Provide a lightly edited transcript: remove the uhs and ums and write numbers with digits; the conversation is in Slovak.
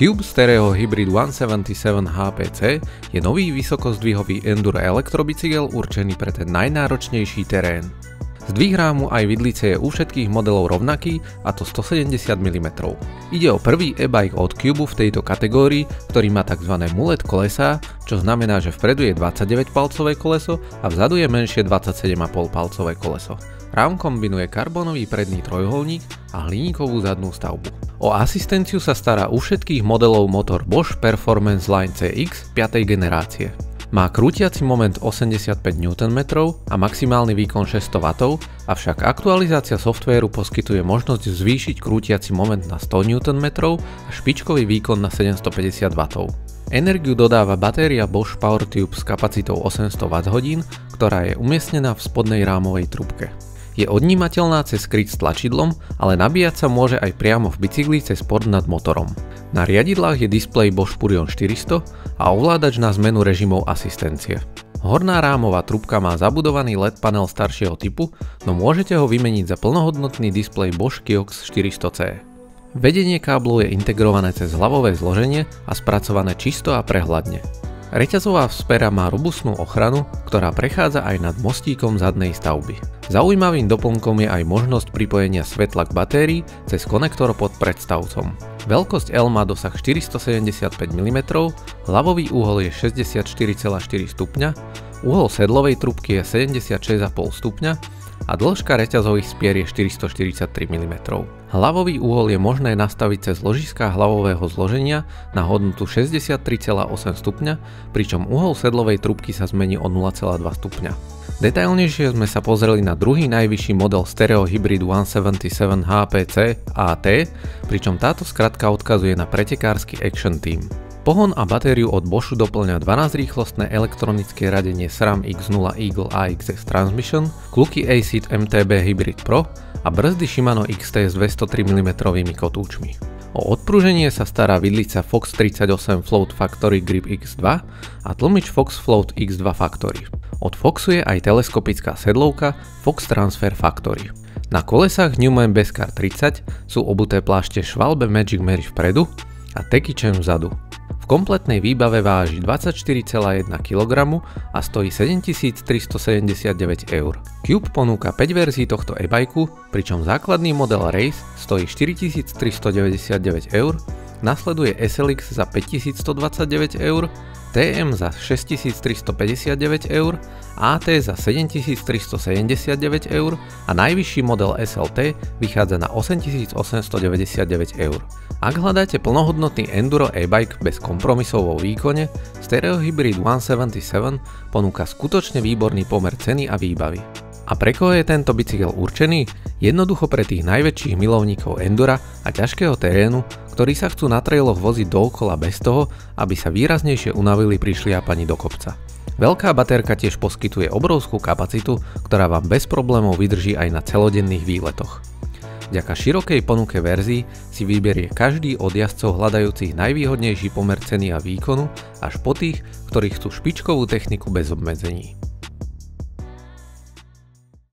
Cube Stereo Hybrid 177 HPC je nový vysokozdvihový enduro elektrobicykel určený pre ten najnáročnejší terén. Zdvih rámu aj vidlice je u všetkých modelov rovnaký, a to 170 mm. Ide o prvý e-bike od Cube v tejto kategórii, ktorý má tzv. Mulet kolesá, čo znamená, že vpredu je 29-palcové koleso a vzadu je menšie 27,5-palcové koleso. Rám kombinuje karbónový predný trojuholník a hliníkovú zadnú stavbu. O asistenciu sa stará u všetkých modelov motor Bosch Performance Line CX 5. generácie. Má krútiaci moment 85 Nm a maximálny výkon 600 W, avšak aktualizácia softvéru poskytuje možnosť zvýšiť krútiaci moment na 100 Nm a špičkový výkon na 750 W. Energiu dodáva batéria Bosch PowerTube s kapacitou 800 Wh, ktorá je umiestnená v spodnej rámovej trubke. Je odnímateľná cez kryt s tlačidlom, ale nabíjať sa môže aj priamo v bicykli cez port nad motorom. Na riadidlách je displej Bosch Purion 400 a ovládač na zmenu režimov asistencie. Horná rámová trubka má zabudovaný LED panel staršieho typu, no môžete ho vymeniť za plnohodnotný displej Bosch Kiox 400C. Vedenie káblov je integrované cez hlavové zloženie a spracované čisto a prehľadne. Reťazová vspera má robustnú ochranu, ktorá prechádza aj nad mostíkom zadnej stavby. Zaujímavým doplnkom je aj možnosť pripojenia svetla k batérii cez konektor pod predstavcom. Veľkosť L má dosah 475 mm, hlavový uhol je 64,4 stupňa, uhol sedlovej trubky je 76,5 stupňa a dĺžka reťazových spier je 443 mm. Hlavový uhol je možné nastaviť cez ložiská hlavového zloženia na hodnotu 63,8 stupňa, pričom uhol sedlovej trubky sa zmení o 0,2 stupňa. Detailnejšie sme sa pozreli na druhý najvyšší model Stereo Hybrid 177 HPC AT, pričom táto skratka odkazuje na pretekársky Action Team. Pohon a batériu od Boschu doplňa 12-rýchlostné elektronické radenie SRAM X0 Eagle AXS Transmission, kluky ACID MTB Hybrid Pro a brzdy Shimano XT s 203 mm kotúčmi. O odpruženie sa stará vidlica Fox 38 Float Factory Grip X2 a tlmič Fox Float X2 Factory. Od Foxu je aj teleskopická sedlovka Fox Transfer Factory. Na kolesách Newman Beskar 30 sú obuté plášte Schwalbe Magic Mary vpredu a Teki Chain vzadu. V kompletnej výbave váži 24,1 kg a stojí 7379 €. Cube ponúka 5 verzií tohto e-bajku, pričom základný model Race stojí 4399 €, nasleduje SLX za 5129 €, TM za 6359 €, AT za 7379 € a najvyšší model SLT vychádza na 8899 €. Ak hľadáte plnohodnotný enduro e-bike bez kompromisov vo výkone, Stereo Hybrid 177 ponúka skutočne výborný pomer ceny a výbavy. A pre koho je tento bicykel určený? Jednoducho pre tých najväčších milovníkov endura a ťažkého terénu, ktorí sa chcú na trailoch voziť dookola bez toho, aby sa výraznejšie unavili pri šliapaní do kopca. Veľká baterka tiež poskytuje obrovskú kapacitu, ktorá vám bez problémov vydrží aj na celodenných výletoch. Vďaka širokej ponuke verzií si vyberie každý od jazdcov hľadajúcich najvýhodnejší pomer ceny a výkonu až po tých, ktorí chcú špičkovú techniku bez obmedzení.